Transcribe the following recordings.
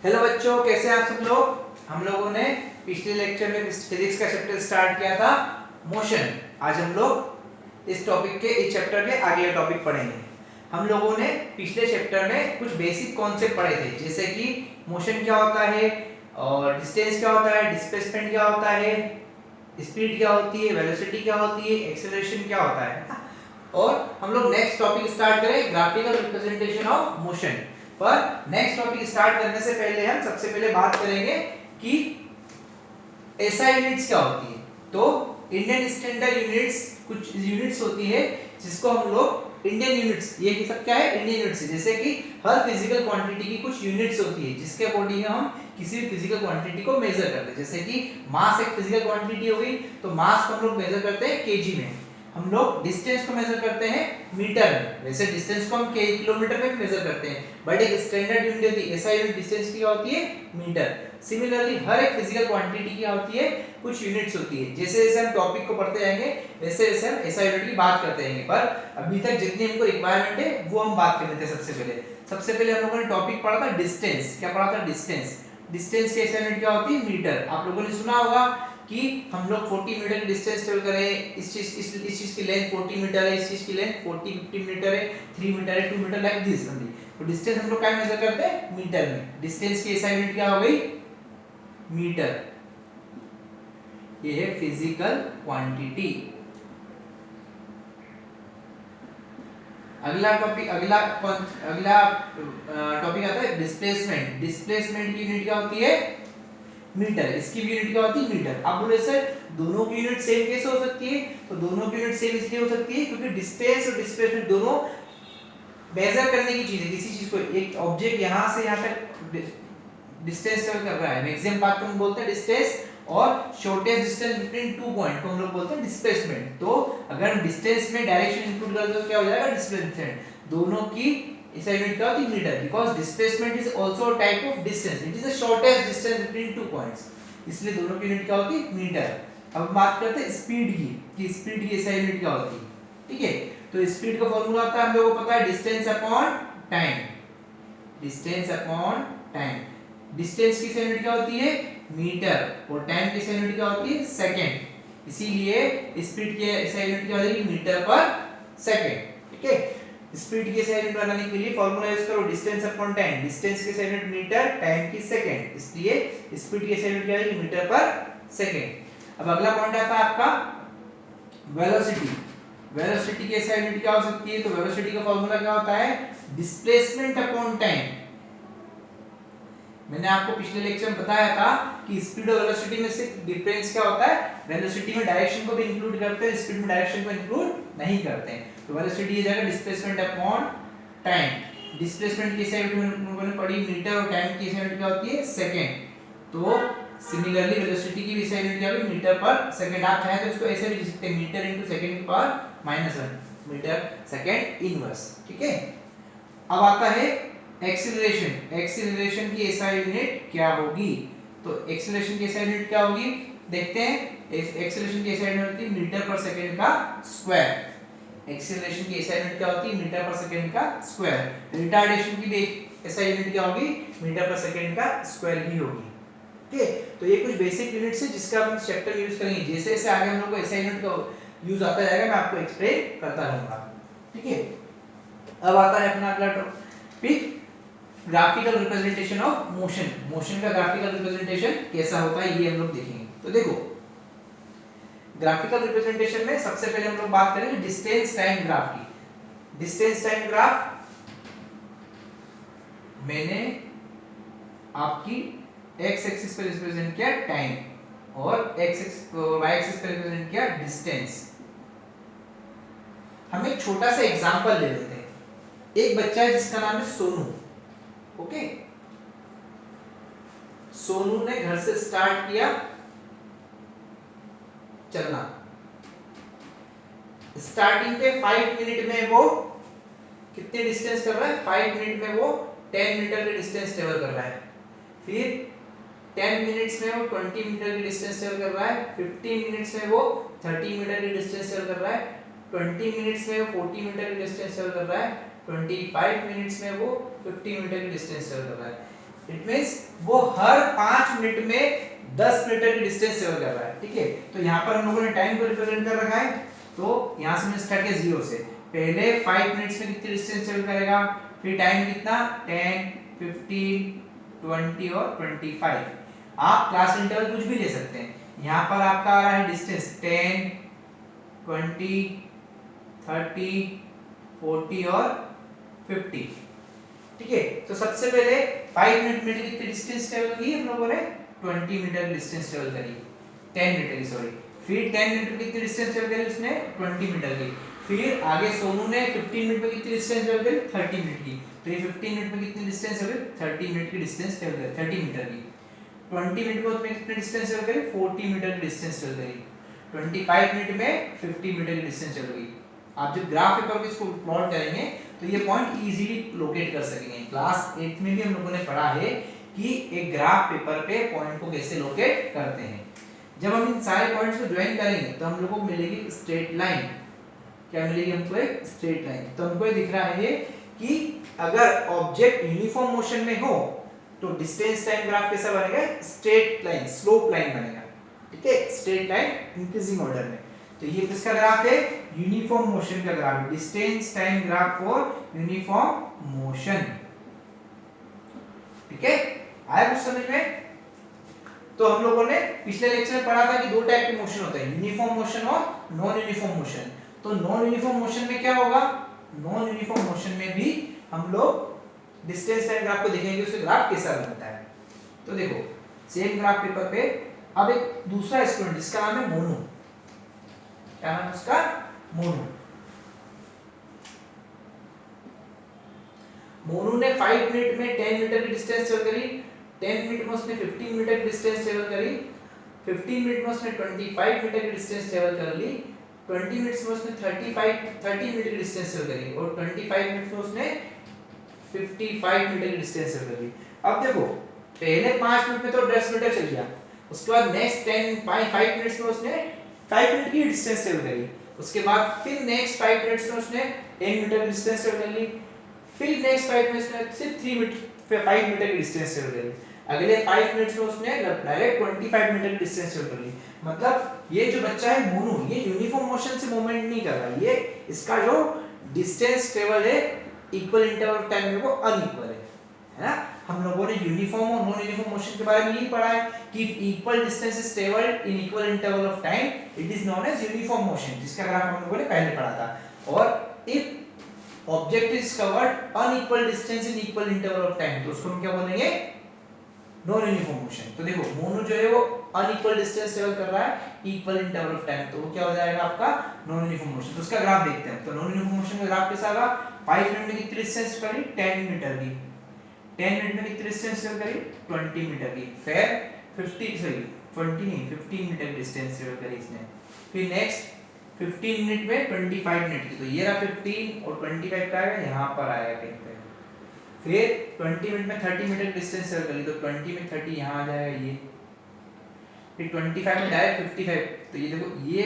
Hello बच्चों, कैसे हैं आप सब लोग। हम लोगों ने पिछले लेक्चर में फिजिक्स का चैप्टर स्टार्ट किया था मोशन। आज हम लोग इस टॉपिक के इस चैप्टर के आगे का टॉपिक पढ़ेंगे। हम लोगों ने पिछले चैप्टर में कुछ बेसिक कॉन्सेप्ट पढ़े थे, जैसे कि मोशन क्या होता है और डिस्टेंस क्या होता है, डिस्प्लेसमेंट क्या होता है, स्पीड क्या होती है, वेलोसिटी क्या होती है, एक्सेलरेशन क्या होता है। और हम लोग नेक्स्ट टॉपिक स्टार्ट करें ग्राफिकल रिप्रेजेंटेशन ऑफ मोशन। पर नेक्स्ट टॉपिक स्टार्ट करने से पहले हम सबसे पहले बात करेंगे कि एसआई यूनिट्स क्या होती है। तो इंडियन स्टैंडर्ड यूनिट्स कुछ यूनिट्स होती है जिसको हम लोग इंडियन यूनिट्स, ये सब क्या है, इंडियन यूनिट्स है। जैसे कि हर फिजिकल क्वांटिटी की कुछ यूनिट्स होती है जिसके अकॉर्डिंग हम किसी भी फिजिकल क्वांटिटी को मेजर करते हैं। जैसे कि मास एक फिजिकल क्वांटिटी हो गई, तो मास को हम लोग मेजर करते हैं केजी में। हम लोग डिस्टेंस को मेजर करते हैं मीटर में। वैसे डिस्टेंस को हम किलोमीटर में मेजर करते हैं, बट एक स्टैंडर्ड यूनिट होती है एसआई यूनिट डिस्टेंस की क्या होती है, मीटर। सिमिलरली हर एक फिजिकल क्वांटिटी की होती है कुछ यूनिट्स होती है। जैसे जैसे हम टॉपिक को पढ़ते जाएंगे वैसे वैसे हम एसआई यूनिट की बात करते जाएंगे। पर अभी तक जितनी हमको रिक्वायरमेंट है वो हम बात कर लेते हैं। सबसे पहले हम लोगों ने टॉपिक पढ़ा था डिस्टेंस। क्या पढ़ा था, डिस्टेंस। डिस्टेंस की एसआई यूनिट क्या होती है, मीटर। आप लोगों ने सुना होगा कि हम लोग 40 मीटर की डिस्टेंस ट्रेवल करें, इस चीज की लेंथ 40 मीटर है, इस चीज की लेंथ 40-50 मीटर है, 3 मीटर है, 2 मीटर, लाइक दिस ओनली। तो डिस्टेंस हम लोग क्या मेजर करते हैं, मीटर में। डिस्टेंस की एसआई यूनिट क्या हो गई, मीटर। ये है फिजिकल क्वांटिटी। अगला टॉपिक आता है डिस्प्लेसमेंट। डिस्प्लेसमेंट की यूनिट क्या होती है, मीटर। इसकी भी यूनिट क्या होती है, मीटर। अब बोले सर दोनों की यूनिट सेम कैसे हो सकती है, तो दोनों की यूनिट सेम इसलिए हो सकती है क्योंकि डिस्टेंस और डिस्प्लेसमेंट दोनों मेजर करने की चीज है। किसी चीज को, एक ऑब्जेक्ट यहां से यहां तक डिस्टेंस ट्रेवल कर रहा है, मैक्सिमम पाथ को हम बोलते हैं डिस्टेंस, और shortest distance between two point को हम लोग बोलते हैं डिस्प्लेसमेंट। तो अगर हम डिस्टेंस में डायरेक्शन इंक्लूड कर दो तो क्या हो जाएगा, डिस्प्लेसमेंट। दोनों की इस यूनिट क्या होती है, metre. Because displacement is also a type of distance, it is the shortest distance between two points, इसलिए दोनों की यूनिट क्या होती है, मीटर। अब बात करते हैं स्पीड की, कि स्पीड की एसआई यूनिट क्या होती है। ठीक है, तो स्पीड का फार्मूला आता है हम लोगों को पता है, distance upon time. Distance upon time. Distance की यूनिट क्या होती है, मीटर, और टाइम की यूनिट क्या होती है, सेकंड। इसीलिए स्पीड की यूनिट क्या हो जाएगी, मीटर पर सेकंड। ठीक है, स्पीड की यूनिट बनाने के लिए फार्मूला यूज करो, डिस्टेंस अपॉन टाइम। डिस्टेंस की यूनिट मीटर, टाइम की सेकंड, इसलिए स्पीड की यूनिट क्या आएगी, मीटर पर सेकंड। अब अगला पॉइंट आता है आपका वेलोसिटी। वेलोसिटी की यूनिट क्या हो सकती है, तो वेलोसिटी का फार्मूला क्या होता है, डिस्प्लेसमेंट अपॉन टाइम। मैंने आपको पिछले लेक्चर में बताया था कि स्पीड और वेलोसिटी में से डिफरेंस क्या होता है, वेलोसिटी में डायरेक्शन को भी इंक्लूड करते हैं, स्पीड में डायरेक्शन को इंक्लूड नहीं करते हैं। तो वेलोसिटी ये जाएगा डिस्प्लेसमेंट अपॉन टाइम। डिस्प्लेसमेंट की यूनिट हम लोगों ने पढ़ी मीटर, और टाइम की यूनिट क्या होती है, सेकंड। तो सिमिलरली वेलोसिटी की भी यूनिट क्या होगी, मीटर पर सेकंड। आप चाहें तो इसको ऐसे भी लिख सकते हैं, मीटर इनटू सेकंड की पावर -1, मीटर सेकंड इनवर्स। ठीक है, अब आता है एक्सीलरेशन। एक्सीलरेशन की एसआई यूनिट क्या होगी, तो एक्सीलरेशन की एसआई यूनिट क्या होगी, देखते हैं। एक्सीलरेशन की एसआई यूनिट होती है मीटर पर सेकंड का स्क्वायर। एक्सीलरेशन की एसआई यूनिट क्या होती है, मीटर पर सेकंड का स्क्वायर। रिटार्डेशन की भी एसआई यूनिट क्या होगी, मीटर पर सेकंड का स्क्वायर ही होगी। ठीक है, तो ये कुछ बेसिक यूनिट्स है जिसका हम चैप्टर में यूज करेंगे। जैसे जैसे आगे हम लोग को एसआई यूनिट का यूज आता जाएगा, मैं आपको एक्सप्लेन करता रहूंगा। ठीक है, अब आता है अपना अगला topic, graphical representation of motion. Motion का ग्राफिकल रिप्रेजेंटेशन कैसा होता है ये हम लोग देखेंगे। तो देखो, ग्राफिकल रिप्रेजेंटेशन में सबसे पहले हम लोग बात करेंगे डिस्टेंस टाइम ग्राफ की। डिस्टेंस टाइम ग्राफ मैंने आपकी एक्स एक्सिस पे रिप्रेजेंट किया टाइम, और वाई एक्सिस पे रिप्रेजेंट किया डिस्टेंस। हम एक छोटा सा एग्जांपल ले लेते हैं। एक बच्चा है जिसका नाम है सोनू। ओके, सोनू ने घर से स्टार्ट किया चलना। स्टार्टिंग पे 5 मिनट में वो कितने डिस्टेंस कर रहा है, 5 मिनट में वो 10 मीटर के डिस्टेंस ट्रेवल कर रहा है। फिर 10 मिनट्स में वो 20 मीटर की डिस्टेंस ट्रेवल कर रहा है। 15 मिनट्स में वो 30 मीटर की डिस्टेंस ट्रेवल कर रहा है। 20 मिनट्स में वो 40 मीटर की डिस्टेंस ट्रेवल कर रहा है। 25 मिनट्स में वो 50 मीटर की डिस्टेंस ट्रेवल कर रहा है। इट मींस वो हर 5 मिनट में 10 मीटर की डिस्टेंस ट्रेवल कर रहा है, ठीक है। तो यहाँ पर हम लोगों ने टाइम को रिप्रेजेंट कर रखा है, तो यहाँ से हमने स्टार्ट किया 0 से। पहले 5 मिनट्स में कितनी डिस्टेंस ट्रेवल करेगा, फिर टाइम कितना 10, 15, 20 और 25। आप क्लास इंटरवल कुछ भी ले सकते हैं। यहाँ पर आपका आ रहा है डिस्टेंस 10, 20, 30, 40 और 50, ठीक है। तो सबसे पहले 5 मिनट में कितनी डिस्टेंस ट्रेवल की हम लोगों ने 20 मीटर डिस्टेंस ट्रेवल करी, 10 मीटर की सॉरी। फिर 10 मिनट में कितनी डिस्टेंस ट्रेवल करी उसने 20 मीटर की। फिर आगे सोनू ने 15 मिनट में कितनी डिस्टेंस ट्रेवल करी 30 मिनट की। तो ये 15 मिनट में कितनी डिस्टेंस हो गई 30 मिनट की डिस्टेंस ट्रेवल करी 30 मीटर की। 20 मिनट में उसने कितनी डिस्टेंस ट्रेवल करी 40 मीटर की डिस्टेंस ट्रेवल करी। 25 मिनट में 50 मीटर की डिस्टेंस चल गई। आप जब ग्राफ पेपर पे इसको प्लॉट करेंगे तो ये पॉइंट इजीली लोकेट कर सकेंगे। क्लास 8 में भी हम लोगों ने पढ़ा है कि एक ग्राफ पेपर पे पॉइंट को कैसे लोकेट करते हैं। जब हम इन सारे पॉइंट्स को ज्वाइन करेंगे तो हम लोगों को मिलेगी स्ट्रेट लाइन। क्या मिलेगी हमको, एक स्ट्रेट लाइन। तो हमको ये दिख रहा है कि अगर ऑब्जेक्ट यूनिफॉर्म मोशन में हो तो डिस्टेंस टाइम ग्राफ कैसा बनेगा, स्ट्रेट लाइन, स्लोप लाइन बनेगा, ठीक है, स्ट्रेट लाइन इंक्रीजिंग ऑर्डर में। तो ये किसका ग्राफ है, यूनिफॉर्म मोशन का ग्राफ है, distance time graph for uniform motion, ठीक है। आया कुछ समझ में। तो हम लोगों ने पिछले लेक्चर में पढ़ा था कि दो टाइप के मोशन होते हैं, यूनिफॉर्म मोशन और नॉन यूनिफॉर्म मोशन। तो नॉन यूनिफॉर्म मोशन में क्या होगा, नॉन यूनिफॉर्म मोशन में भी हम लोग डिस्टेंस टाइम ग्राफ को देखेंगे उसका ग्राफ कैसा बनता है। तो देखो सेम ग्राफ पेपर पे अब एक दूसरा स्टूडेंट जिसका नाम है मोनू, क्या नाम है उसका, मोनू। मोनू ने 5 मिनट में 10 मीटर की डिस्टेंस ट्रेवल करी, 10 मिनट में उसने 15 मीटर की डिस्टेंस ट्रेवल करी, 15 मिनट में उसने 25 मीटर की डिस्टेंस ट्रेवल कर ली, 20 मिनट्स में उसने 30 मीटर की डिस्टेंस ट्रेवल करी और 25 मिनट्स में उसने 55 मीटर की डिस्टेंस ट्रेवल करी। अब देखो पहले 5 मिनट में तो 10 मीटर चल गया, उसके बाद नेक्स्ट 5 मिनट्स में उसने 5 मिनट की डिस्टेंस ट्रेवल करी, उसके बाद फिर नेक्स्ट 5 मिनट्स में उसने 10 मीटर की डिस्टेंस ट्रेवल कर ली, फिर नेक्स्ट 5 मिनट्स में सिर्फ 5 मीटर की डिस्टेंस ट्रेवल करी, अगले 5 मिनट्स में उसने डायरेक्ट 25 मीटर की डिस्टेंस ट्रेवल कर ली। मतलब ये जो बच्चा है मोनू, ये यूनिफॉर्म मोशन से मूवमेंट नहीं कर रहा, ये इसका जो डिस्टेंस ट्रेवल है इक्वल इंटरवल ऑफ टाइम में वो अनइक्वल है ना। हम लोगों ने यूनिफॉर्म और नॉन यूनिफॉर्म मोशन के बारे में यही पढ़ा है कि equal distance is travelled in equal interval of time it is known as uniform motion, जिसका ग्राफ हम लोगों ने पहले पढ़ा था। और if object is covered unequal distance in equal interval of time तो उसको हम क्या बोलेंगे, नॉन यूनिफॉर्म मोशन। तो देखो मोनू जो है वो अनइक्वल डिस्टेंस ट्रेवल कर रहा है इक्वल इंटरवल ऑफ टाइम, तो वो क्या हो जाएगा आपका नॉन यूनिफॉर्म मोशन। तो उसका ग्राफ देखते हैं। तो नॉन यूनिफॉर्म मोशन का ग्राफ कैसा होगा, 5 मिनट में कितनी डिस्टेंस करी 10 मीटर की, 10 मिनट में कितनी डिस्टेंस ट्रेवल करी 20 मीटर की, फिर 15 मीटर की डिस्टेंस ट्रेवल करी इसने, फिर नेक्स्ट 15 मिनट में 25 मिनट की, तो ये रहा 15 और 25 का आएगा यहाँ पर आएगा कहीं पे, फिर 20 मिनट में 30 मीटर की डिस्टेंस ट्रेवल कर ली, तो 20 में 30 यहाँ आ जाएगा ये, फिर 25 में डायरेक्ट 55। तो ये देखो ये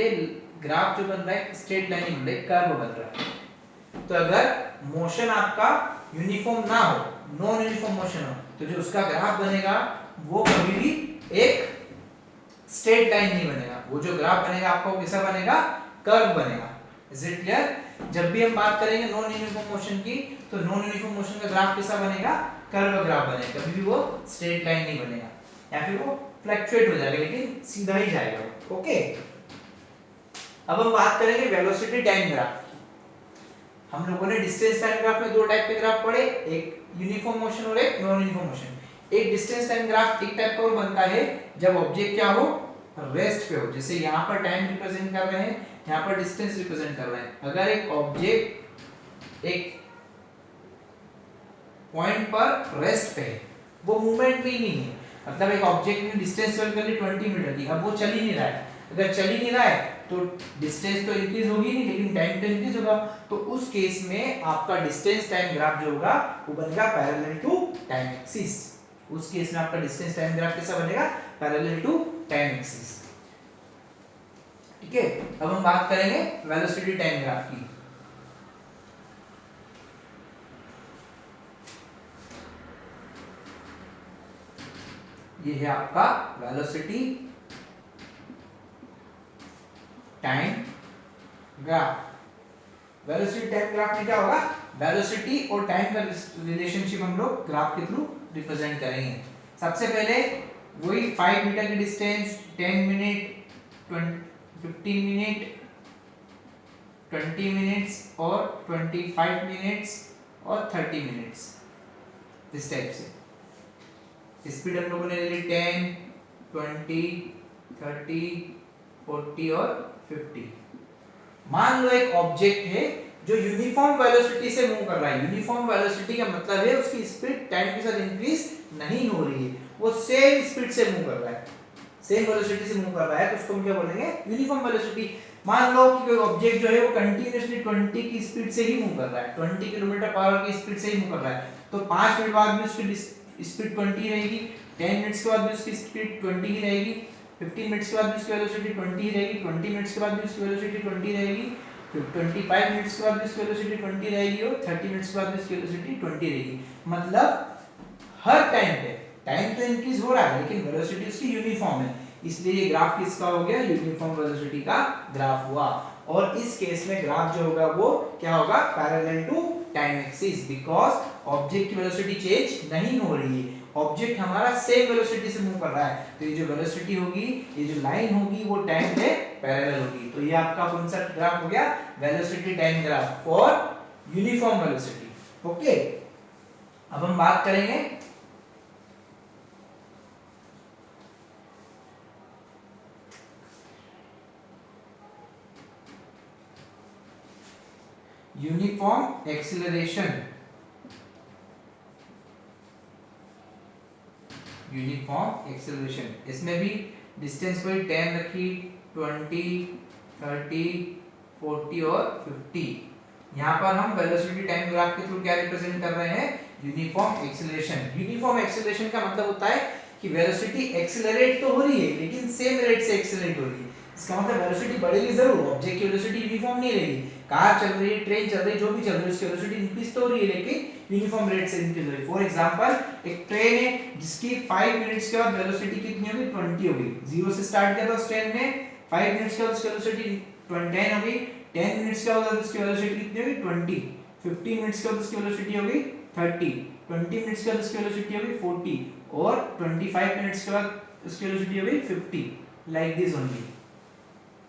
ग्राफ जो बन रहा है स्ट्रेट लाइन बन रहा है, कर्व बन रहा है। तो अगर मोशन आपका यूनिफॉर्म ना हो, नॉन यूनिफॉर्म मोशन हो, तो जो उसका ग्राफ बनेगा वो कभी भी एक स्ट्रेट लाइन नहीं बनेगा, वो जो ग्राफ बनेगा आपका वो कैसा बनेगा, कर्व बनेगा। Is it clear. जब भी हम बात करेंगे नॉन यूनिफॉर्म मोशन की तो नॉन यूनिफॉर्म मोशन का ग्राफ कैसा बनेगा, कर्व ग्राफ बनेगा, कभी भी वो स्ट्रेट लाइन नहीं बनेगा, या फिर वो फ्लक्चुएट हो जाएगा लेकिन सीधा ही जाएगा। ओके, अब हम बात करेंगे वेलोसिटी टाइम ग्राफ। हम लोगों ने डिस्टेंस टाइम ग्राफ में दो टाइप के ग्राफ पढ़े, एक यूनिफॉर्म मोशन और एक नॉन यूनिफॉर्म मोशन। एक डिस्टेंस टाइम ग्राफ एक टाइप का और बनता है जब ऑब्जेक्ट क्या हो, रेस्ट पे हो, जैसे यहाँ पर टाइम रिप्रेजेंट कर रहे हैं, यहाँ पर डिस्टेंस रिप्रेजेंट कर रहे हैं। अगर एक ऑब्जेक्ट एक पॉइंट पर रेस्ट पे है, वो मूवमेंट भी नहीं है, मतलब एक ऑब्जेक्ट ने डिस्टेंस ट्रेवल कर ली 20 मीटर की, अब वो चल ही नहीं रहा है। अगर चल ही नहीं रहा है तो डिस्टेंस तो इंक्रीज होगी नहीं लेकिन टाइम तो इंक्रीज होगा, तो उस केस में आपका डिस्टेंस टाइम ग्राफ जो होगा वो बनेगा पैरेलल टू टाइम एक्सिस। उस केस में आपका डिस्टेंस टाइम ग्राफ कैसा बनेगा, पैरेलल टू टाइम एक्सिस। ठीक है, अब हम बात करेंगे वेलोसिटी टाइम ग्राफ की। ये है आपका velocity time graph. Velocity time graph में क्या होगा, वेलोसिटी और टाइम का रिलेशनशिप हम लोग ग्राफ के थ्रू रिप्रेजेंट करेंगे। सबसे पहले वही 5 मीटर की डिस्टेंस 10 मिनट 15 मिनट 20 मिनट्स और 25 मिनट्स और 30 मिनट्स, इस टाइप से स्पीड हम लोगों ने ले ली 10 20 30 40 और 50। मान लो एक ऑब्जेक्ट है जो यूनिफॉर्म वेलोसिटी से मूव कर रहा है। यूनिफॉर्म वेलोसिटी का मतलब है उसकी स्पीड टाइम के साथ इंक्रीज नहीं हो रही है, वो सेम स्पीड से मूव कर रहा है, सेम वेलोसिटी से मूव कर रहा है, तो उसको हम क्या बोलेंगे, यूनिफॉर्म वेलोसिटी। मान लो कि कोई ऑब्जेक्ट जो है वो कंटीन्यूअसली 20 की स्पीड से ही मूव कर रहा है, 20 किलोमीटर पर आवर की स्पीड से ही मूव कर रहा है, तो 5 मिनट बाद में उसकी स्पीड 20 रहेगी, 10 मिनट्स के बाद भी उसकी स्पीड 20 ही रहेगी, 15 मिनट्स के बाद भी उसकी वेलोसिटी 20 ही रहेगी, 20 मिनट्स के बाद भी उसकी वेलोसिटी 20 रहेगी, फिर 25 मिनट्स के बाद भी उसकी वेलोसिटी 20 रहेगी और 30 मिनट्स के बाद भी उसकी वेलोसिटी 20 रहेगी। मतलब हर टाइम पे टाइम तो इंक्रीज हो रहा है लेकिन वेलोसिटी उसकी यूनिफॉर्म है, इसलिए ये ग्राफ किसका हो गया, यूनिफॉर्म वेलोसिटी का ग्राफ हुआ। और इस केस में ग्राफ जो होगा वो क्या होगा, parallel to time axis, because object की वेलोसिटी चेंज नहीं हो रही है, ऑब्जेक्ट हमारा सेम वेलोसिटी से मूव कर रहा है, तो ये जो वेलोसिटी होगी, ये जो लाइन होगी वो टाइम पे पैरेलल होगी। तो ये आपका कौन सा ग्राफ हो गया, velocity time graph for uniform velocity. Okay, अब हम बात करेंगे यूनिफॉर्म एक्सीलरेशन। यूनिफॉर्म एक्सीलरेशन, इसमें भी डिस्टेंस वही 10 रखी, 20 30 40 और 50। यहाँ पर हम वेलोसिटी टाइम ग्राफ के थ्रू क्या रिप्रेजेंट कर रहे हैं, यूनिफॉर्म एक्सीलरेशन। यूनिफॉर्म एक्सीलरेशन का मतलब होता है कि वेलोसिटी एक्सीलरेट तो हो रही है लेकिन सेम रेट से एक्सीलरेट हो रही है। इसका मतलब वेलोसिटी बढ़ेगी जरूर, ऑब्जेक्ट की वेलोसिटी यूनिफॉर्म नहीं रहेगी, कार चल रही है, ट्रेन चल रही है, जो भी चल रही है उसकी वेलोसिटी इंक्रीज तो हो रही है लेकिन यूनिफॉर्म रेट से इंक्रीज हो रही है। फॉर एग्जांपल एक ट्रेन है जिसकी 5 मिनट्स के बाद वेलोसिटी कितनी होगी, 20 होगी, जीरो से स्टार्ट किया था उस ट्रेन ने, 5 मिनट्स के बाद उसकी वेलोसिटी 10 हो गई, 10 मिनट्स के बाद उसकी वेलोसिटी कितनी होगी, 20, 15 मिनट्स के बाद उसकी वेलोसिटी हो गई 30, 20 मिनट्स के बाद उसकी वेलोसिटी हो गई 40 और 25 मिनट्स के बाद उसकी वेलोसिटी हो गई 50, लाइक दिस ओनली।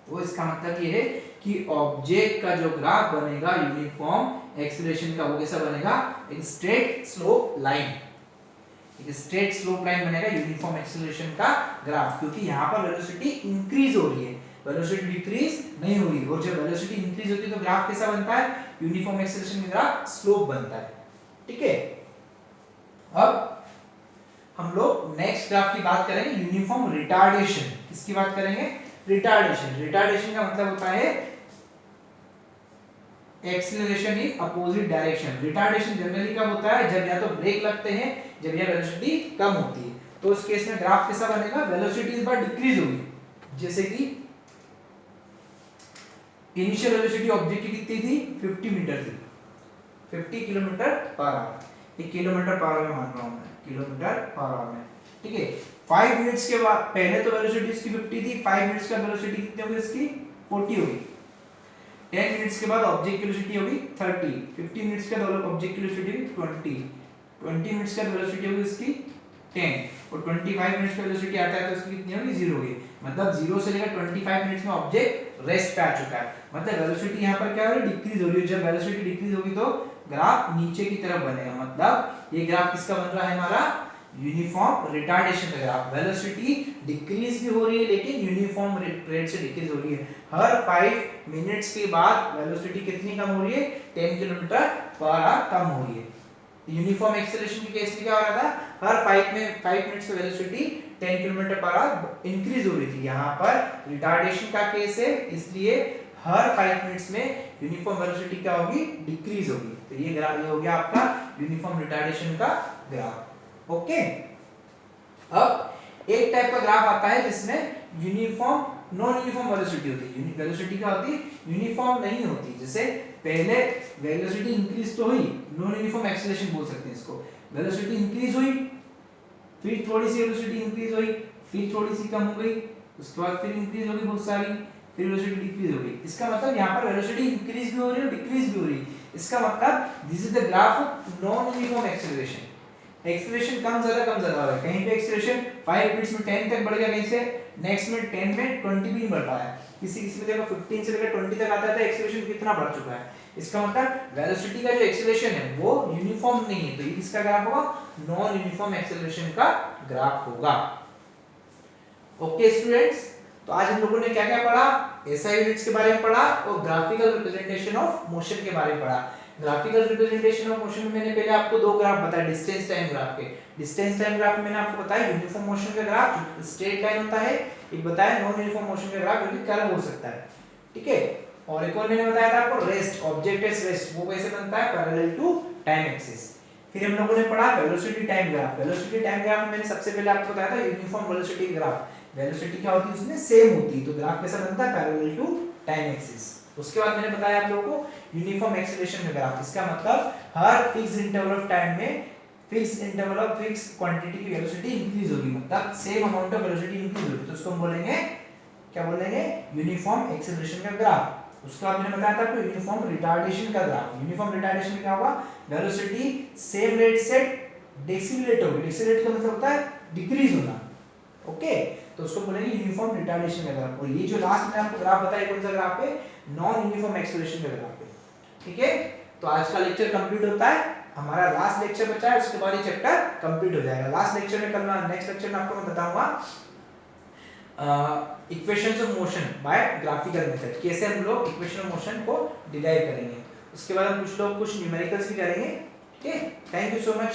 तो इसका मतलब ये है कि ऑब्जेक्ट का जो ग्राफ बनेगा यूनिफॉर्म एक्सीलरेशन का, वो कैसा बनेगा, एक स्ट्रेट स्लोप लाइन, एक स्ट्रेट स्लोप लाइन बनेगा यूनिफॉर्म एक्सीलरेशन का ग्राफ, क्योंकि यहाँ पर वेलोसिटी इंक्रीज हो रही है, वेलोसिटी डिक्रीज नहीं हो रही, और जब वेलोसिटी इंक्रीज होती है तो ग्राफ कैसा बनता है, यूनिफॉर्म एक्सीलरेशन का ग्राफ स्लोप बनता है। ठीक है, अब हम लोग नेक्स्ट ग्राफ की बात करेंगे, यूनिफॉर्म रिटार्डेशन। किसकी बात करेंगे, रिटार्डेशन। रिटार्डेशन का मतलब होता है acceleration in opposite direction. Retardation generally कब होता है, जब या तो ब्रेक लगते हैं, जब या वेलोसिटी कम होती है, तो उस केस में ग्राफ कैसा बनेगा, वेलोसिटी इस बार डिक्रीज होगी। जैसे कि इनिशियल वेलोसिटी ऑब्जेक्ट की कितनी थी, 50 मीटर थी, 50 किलोमीटर पर आवर, एक किलोमीटर पर आवर में मान रहा हूं मैं, किलोमीटर पर आवर में। ठीक है, 5 मिनट्स के बाद पहले तो वेलोसिटी इसकी 50 थी, 5 मिनट्स का वेलोसिटी कितनी होगी इसकी, 40 होगी, 10 मिनट्स के बाद ऑब्जेक्ट की वेलोसिटी होगी 30, 15 मिनट्स के बाद ऑब्जेक्ट की वेलोसिटी होगी 20, 20 मिनट्स का वेलोसिटी होगी इसकी 10 और 25 मिनट्स की वेलोसिटी आता है तो इसकी कितनी होगी, 0 होगी। मतलब 0 से लेकर 25 मिनट्स में ऑब्जेक्ट रेस्ट पे आ चुका है, मतलब वेलोसिटी यहाँ पर क्या हो रही है, डिक्रीज हो रही है। जब वेलोसिटी डिक्रीज होगी तो ग्राफ नीचे की तरफ बनेगा, मतलब ये ग्राफ किसका बन रहा है, हमारा यूनिफॉर्म रिटार्डेशन का ग्राफ। वेलोसिटी डिक्रीज भी हो रही है लेकिन यूनिफॉर्म रेट से डिक्रीज हो रही है। हर 5 मिनट्स के बाद वेलोसिटी कितनी कम हो रही है, 10 किलोमीटर पर आवर कम हो रही है। यूनिफॉर्म एक्सीलरेशन के केस में क्या हो रहा था, हर 5 मिनट्स पे velocity 10 kilometre per hour increase हो रही थी। यहाँ पर रिटार्डेशन का केस है, इसलिए हर 5 मिनट्स में यूनिफॉर्म वेलोसिटी क्या होगी, डिक्रीज होगी। तो ये ग्राफ, ये हो गया आपका यूनिफॉर्म रिटार्डेशन का ग्राफ। ओके, अब एक टाइप का ग्राफ आता है जिसमें यूनिफॉर्म नॉन यूनिफॉर्म वेलोसिटी होती है। वेलोसिटी क्या होती है, यूनिफॉर्म नहीं होती। जैसे पहले वेलोसिटी इंक्रीज तो हुई, नॉन यूनिफॉर्म एक्सीलरेशन बोल सकते हैं इसको, वेलोसिटी इंक्रीज हुई फिर थोड़ी सी वेलोसिटी इंक्रीज हुई, फिर थोड़ी सी कम हो गई, उसके बाद फिर इंक्रीज हो गई बहुत सारी, फिर वेलोसिटी डिक्रीज हो गई। इसका मतलब यहाँ पर वेलोसिटी इंक्रीज भी हो रही है और डिक्रीज भी हो रही है। इसका मतलब this is the graph of non uniform acceleration. Acceleration कम ज्यादा हो रहा है, कहीं पे एक्सेलरेशन 5 मिनट्स में 10 तक बढ़ गया, कहीं से नेक्स्ट में 10 में 20 भी नहीं बढ़ पाया, किसी किसी में देखो 15 से लेकर 20 तक आता है, एक्सेलरेशन कितना बढ़ चुका है। इसका मतलब वेलोसिटी का जो एक्सेलरेशन है वो यूनिफॉर्म नहीं है, तो ये किसका ग्राफ होगा, नॉन यूनिफॉर्म एक्सेलरेशन का ग्राफ होगा। ओके स्टूडेंट्स, तो आज हम लोगों ने क्या क्या पढ़ा, एसआई यूनिट्स के बारे में पढ़ा और ग्राफिकल रिप्रेजेंटेशन ऑफ मोशन के बारे में पढ़ा। ग्राफिकल रिप्रेजेंटेशन ऑफ मोशन में मैंने पहले आपको दो ग्राफ बताए डिस्टेंस टाइम ग्राफ के। डिस्टेंस टाइम ग्राफ में मैंने आपको बताया यूनिफॉर्म मोशन का ग्राफ जो स्ट्रेट लाइन होता है, एक बताया नॉन यूनिफॉर्म मोशन का ग्राफ जो कि कर्व हो सकता है, ठीक है। और एक और मैंने बताया था आपको रेस्ट, ऑब्जेक्ट एट रेस्ट, वो कैसे बनता है, पैरेलल टू टाइम एक्सिस। फिर हम लोगों ने पढ़ा velocity time graph. Velocity time graph में मैंने सबसे पहले आपको बताया था यूनिफॉर्म वेलोसिटी ग्राफ, वेलोसिटी क्या होती है उसमें सेम होती है, तो ग्राफ कैसा बनता है, पैरेलल टू टाइम एक्सिस। उसके बाद मैंने बताया आप लोगों को यूनिफॉर्म एक्सेलरेशन का ग्राफ, इसका मतलब हर फिक्स इंटरवल ऑफ टाइम में fix interval of fix quantity की वेलोसिटी इंक्रीज होगी, मतलब same amount of velocity increase होगी, तो उसको हम बोलेंगे क्या बोलेंगे, यूनिफॉर्म एक्सेलरेशन का ग्राफ। उसके बाद मैंने बताया था आपको यूनिफॉर्म रिटार्डेशन का ग्राफ। यूनिफॉर्म रिटार्डेशन में क्या होगा, वेलोसिटी सेम रेट से डिसेलेरेट होगी, डिसेलेरेट का मतलब होता है डिक्रीज होना, ओके, तो उसको बोलेंगे यूनिफॉर्म रिटार्डेशन का ग्राफ। और ये जो लास्ट में आपको ग्राफ बताया कौन सा ग्राफ है, नॉन यूनिफॉर्म एक्सेलरेशन का ग्राफ है, ठीक है। तो आज का लेक्चर कंप्लीट होता है, हमारा लास्ट लेक्चर बचा है, उसके बाद ये चैप्टर कंप्लीट हो जाएगा। लास्ट लेक्चर में कल नेक्स्ट लेक्चर में आपको मैं बताऊंगा equations of motion by graphical method, कैसे हम लोग इक्वेशन ऑफ मोशन को डिराइव करेंगे। उसके बाद हम कुछ लोग कुछ न्यूमेरिकल्स भी करेंगे, ठीक है। Thank you so much.